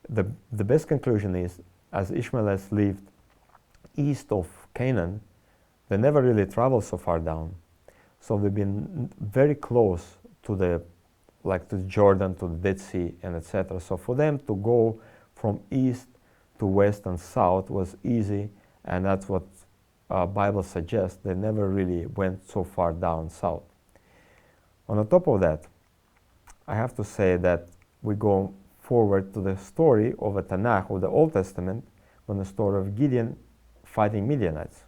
the best conclusion is, as Ishmaelites lived east of Canaan, they never really traveled so far down. So they've been very close to the Jordan, to the Dead Sea, and etc. So for them to go from east to west and south was easy, and that's what Bible suggests. They never really went so far down south. On the top of that, I have to say that we go forward to the story of the Tanakh, of the Old Testament, on the story of Gideon fighting Midianites.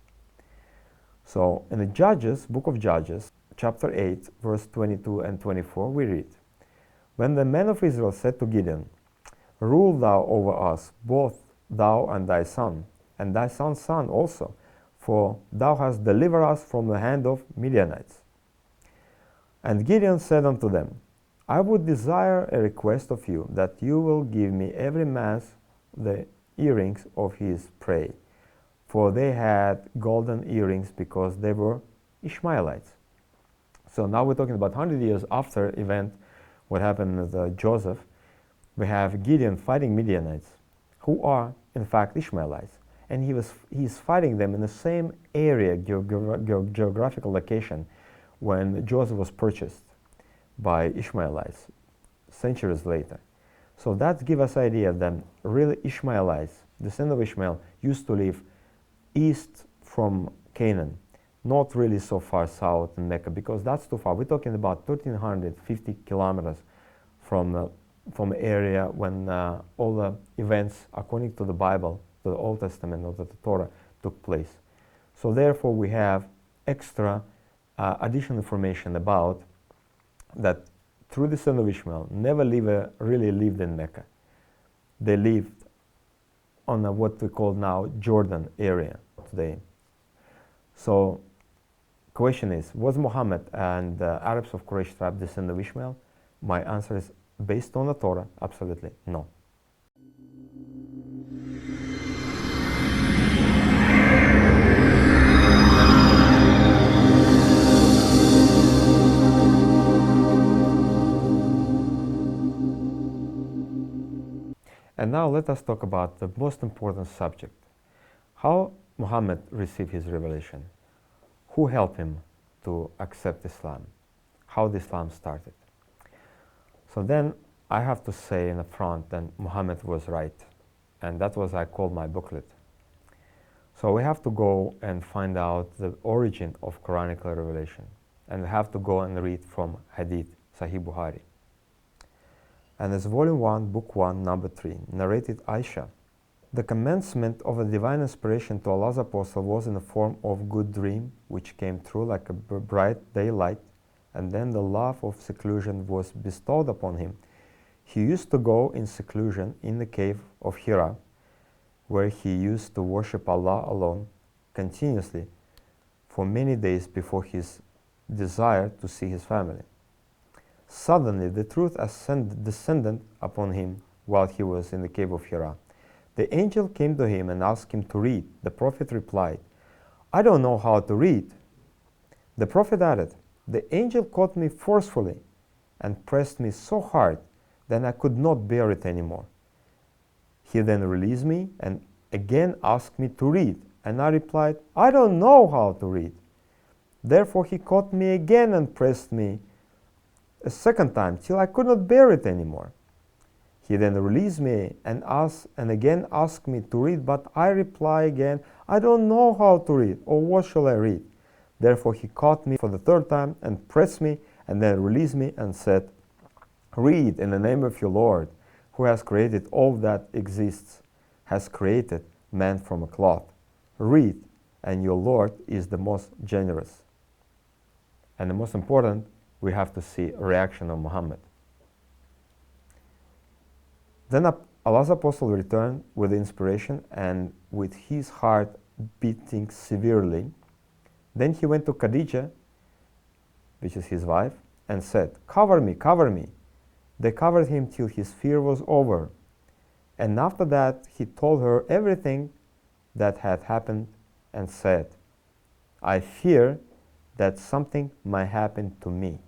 So in the Judges, book of Judges, chapter 8, verse 22 and 24, we read, "When the men of Israel said to Gideon, 'Rule thou over us, both thou and thy son also, for thou hast delivered us from the hand of Midianites.' And Gideon said unto them, I would desire a request of you, that you will give me every man the earrings of his prey. For they had golden earrings, because they were Ishmaelites." So now we're talking about 100 years after event, what happened with Joseph. We have Gideon fighting Midianites, who are in fact Ishmaelites. And he's fighting them in the same area, geographical location, when Joseph was purchased by Ishmaelites centuries later. So that gives us idea that really Ishmaelites, descendants of Ishmael, used to live east from Canaan, not really so far south in Mecca, because that's too far. We're talking about 1,350 kilometers from the area when all the events, according to the Bible, to the Old Testament, or to the Torah, took place. So therefore we have extra additional information about that true descendants of Ishmael never really lived in Mecca. They lived on what we call now Jordan area today. So question is, was Muhammad and the Arabs of Quraysh tribe descendants of Ishmael? My answer is, based on the Torah, absolutely no. And now let us talk about the most important subject. How Muhammad received his revelation. Who helped him to accept Islam? How the Islam started? So then I have to say in the front that Muhammad was right. And that was I called my booklet. So we have to go and find out the origin of Quranic revelation. And we have to go and read from Hadith, Sahih Bukhari. And it's volume 1, book 1, number 3, narrated Aisha. The commencement of a divine inspiration to Allah's apostle was in the form of good dream, which came through like a bright daylight, and then the love of seclusion was bestowed upon him. He used to go in seclusion in the cave of Hira, where he used to worship Allah alone continuously for many days before his desire to see his family. Suddenly the truth descended upon him while he was in the cave of Hira. The angel came to him and asked him to read. The prophet replied, I don't know how to read. The prophet added, the angel caught me forcefully and pressed me so hard that I could not bear it anymore. He then released me and again asked me to read, and I replied, I don't know how to read. Therefore he caught me again and pressed me a second time till I could not bear it anymore. He then released me and again asked me to read, but I reply again, I don't know how to read, or what shall I read? Therefore he caught me for the third time and pressed me and then released me and said, read in the name of your Lord, who has created all that exists, has created man from a cloth. Read, and your Lord is the most generous. And the most important, we have to see a reaction of Muhammad. Then Allah's apostle returned with the inspiration and with his heart beating severely. Then he went to Khadija, which is his wife, and said, cover me, cover me. They covered him till his fear was over. And after that, he told her everything that had happened and said, I fear that something might happen to me.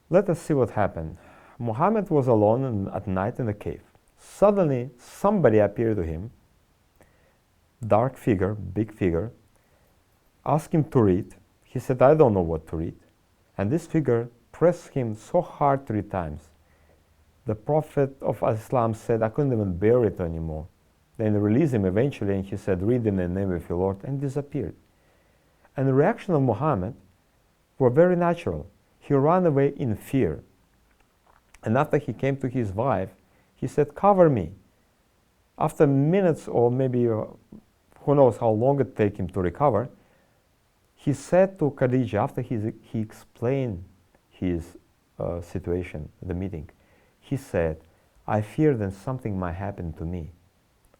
Let us see what happened. Muhammad was alone at night in the cave. Suddenly, somebody appeared to him, dark figure, big figure, asked him to read. He said, I don't know what to read. And this figure pressed him so hard 3 times. The Prophet of Islam said, I couldn't even bear it anymore. Then they released him eventually, and he said, read in the name of your Lord, and disappeared. And the reaction of Muhammad were very natural. He ran away in fear. And after he came to his wife, he said, cover me. After minutes or maybe who knows how long it took him to recover, he said to Khadija, after he explained his situation, the meeting, he said, I fear that something might happen to me.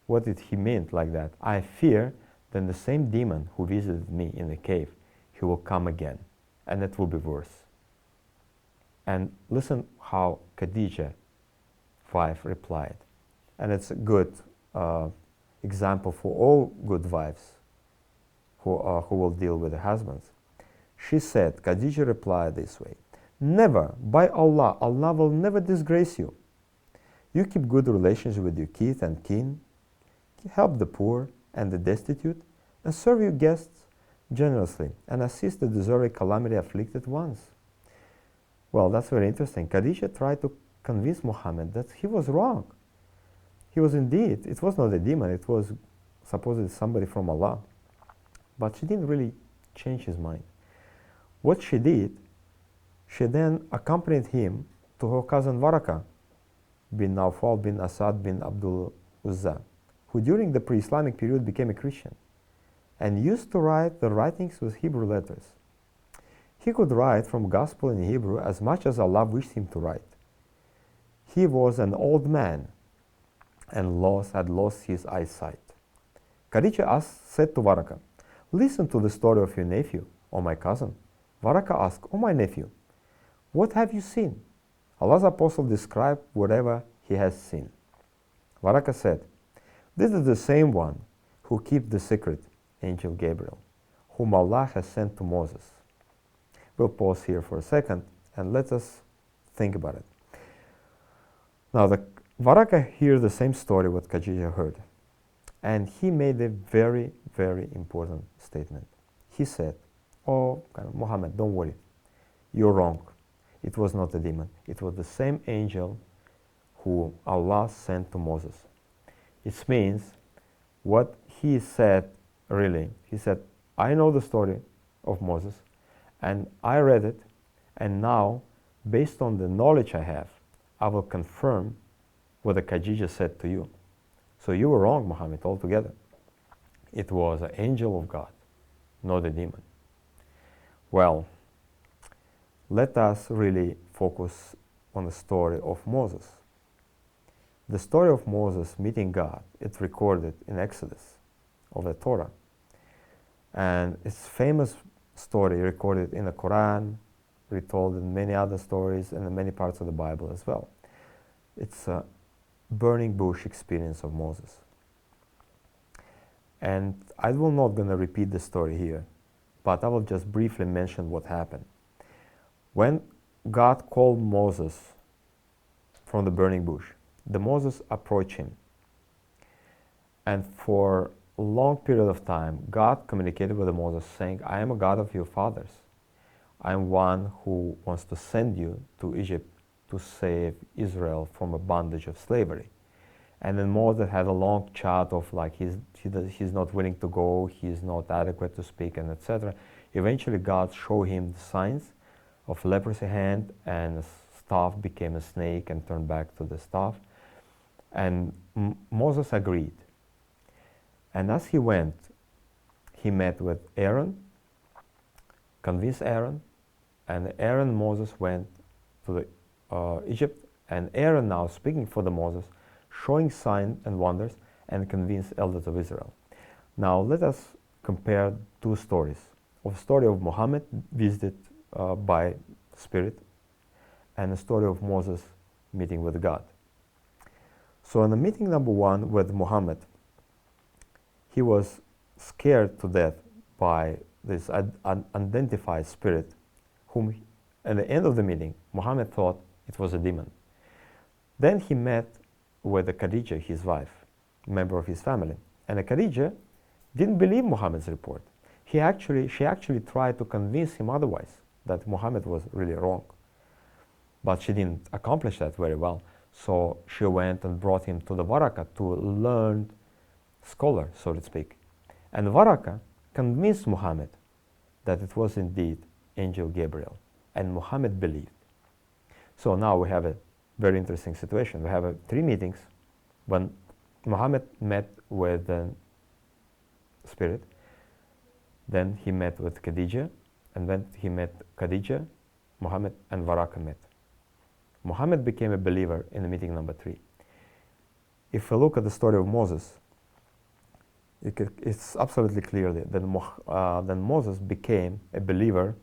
What did he mean like that? I fear that the same demon who visited me in the cave, he will come again, and it will be worse. And listen how Khadija, wife, replied. And it's a good example for all good wives who will deal with their husbands. She said, Khadija replied this way, never, by Allah, Allah will never disgrace you. You keep good relations with your kith and kin, help the poor and the destitute, and serve your guests generously, and assist the deserving calamity afflicted ones. Well, that's very interesting. Khadija tried to convince Muhammad that he was wrong. He was indeed, it was not a demon, it was supposedly somebody from Allah. But she didn't really change his mind. What she did, she then accompanied him to her cousin Waraka bin Nawfal bin Asad bin Abdul Uzza, who during the pre-Islamic period became a Christian and used to write the writings with Hebrew letters. He could write from Gospel in Hebrew as much as Allah wished him to write. He was an old man and had lost his eyesight. Khadija said to Waraka, listen to the story of your nephew, O my cousin. Waraka asked, O my nephew, what have you seen? Allah's apostle described whatever he has seen. Waraka said, this is the same one who keeps the secret, Angel Gabriel, whom Allah has sent to Moses. We'll pause here for a second and let us think about it. Now, Waraka hears the same story what Khadija heard, and he made a very, very important statement. He said, oh, Muhammad, don't worry, you're wrong. It was not a demon. It was the same angel who Allah sent to Moses. It means what he said, really, he said, I know the story of Moses, and I read it, and now, based on the knowledge I have, I will confirm what the Khadija said to you. So you were wrong, Muhammad, altogether. It was an angel of God, not a demon. Well, let us really focus on the story of Moses. The story of Moses meeting God, it's recorded in Exodus of the Torah. And it's famous story recorded in the Quran, retold in many other stories and in many parts of the Bible as well. It's a burning bush experience of Moses. And I will not going to repeat the story here, but I will just briefly mention what happened. When God called Moses from the burning bush, the Moses approached him. And for a long period of time, God communicated with Moses saying, I am a God of your fathers. I am one who wants to send you to Egypt to save Israel from a bondage of slavery. And then Moses had a long chat of like he's not willing to go, he's not adequate to speak, and etc. Eventually God showed him the signs of leprosy hand, and the staff became a snake and turned back to the staff. And Moses agreed. And as he went, he met with Aaron, convinced Aaron, and Aaron and Moses went to Egypt, and Aaron now speaking for the Moses, showing signs and wonders, and convinced elders of Israel. Now let us compare two stories. Of story of Muhammad visited by Spirit, and the story of Moses meeting with God. So in the meeting number one with Muhammad, he was scared to death by this unidentified spirit, whom at the end of the meeting, Muhammad thought it was a demon. Then he met with Khadija, his wife, member of his family. And Khadija didn't believe Muhammad's report. She actually tried to convince him otherwise, that Muhammad was really wrong. But she didn't accomplish that very well. So she went and brought him to the Waraka, to a learned scholar, so to speak. And Waraka convinced Muhammad that it was indeed Angel Gabriel. And Muhammad believed. So now we have a very interesting situation. We have 3 meetings when Muhammad met with the Spirit, then he met with Khadija, and when he met Khadija, Muhammad and Waraka met. Muhammad became a believer in the meeting number 3. If we look at the story of Moses, it's absolutely clear that Moses became a believer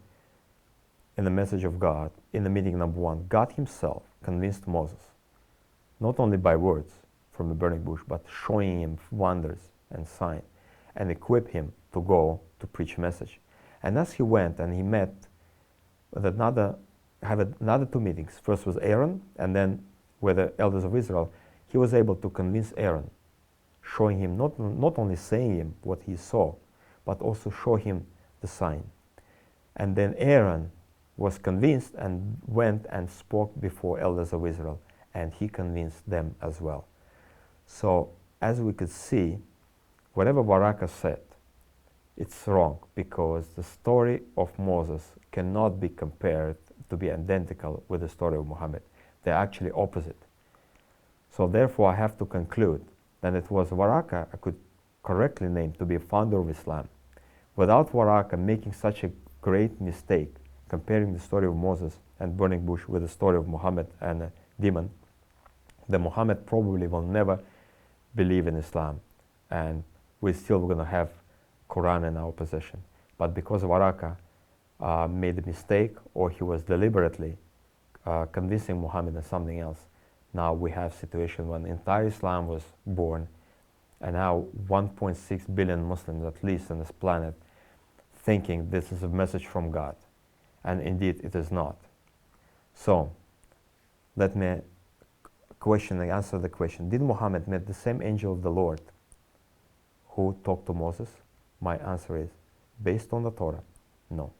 in the message of God in the meeting number 1. God himself convinced Moses, not only by words from the burning bush, but showing him wonders and signs, and equip him to go to preach a message. And as he went and he met with another 2 meetings, first was Aaron, and then with the elders of Israel, he was able to convince Aaron, showing him, not only saying him what he saw, but also show him the sign. And then Aaron was convinced and went and spoke before elders of Israel, and he convinced them as well. So as we could see, whatever Waraka said, it's wrong, because the story of Moses cannot be compared to be identical with the story of Muhammad. They're actually opposite. So therefore I have to conclude that it was Waraka I could correctly name to be a founder of Islam. Without Waraka making such a great mistake, comparing the story of Moses and burning bush with the story of Muhammad and a demon, then Muhammad probably will never believe in Islam, and we're still going to have Quran in our possession. But because Waraka made a mistake, or he was deliberately convincing Muhammad of something else, now we have a situation when entire Islam was born, and now 1.6 billion Muslims at least on this planet thinking this is a message from God. And indeed it is not. So let me answer the question. Did Muhammad meet the same angel of the Lord who talked to Moses? My answer is, based on the Torah, no.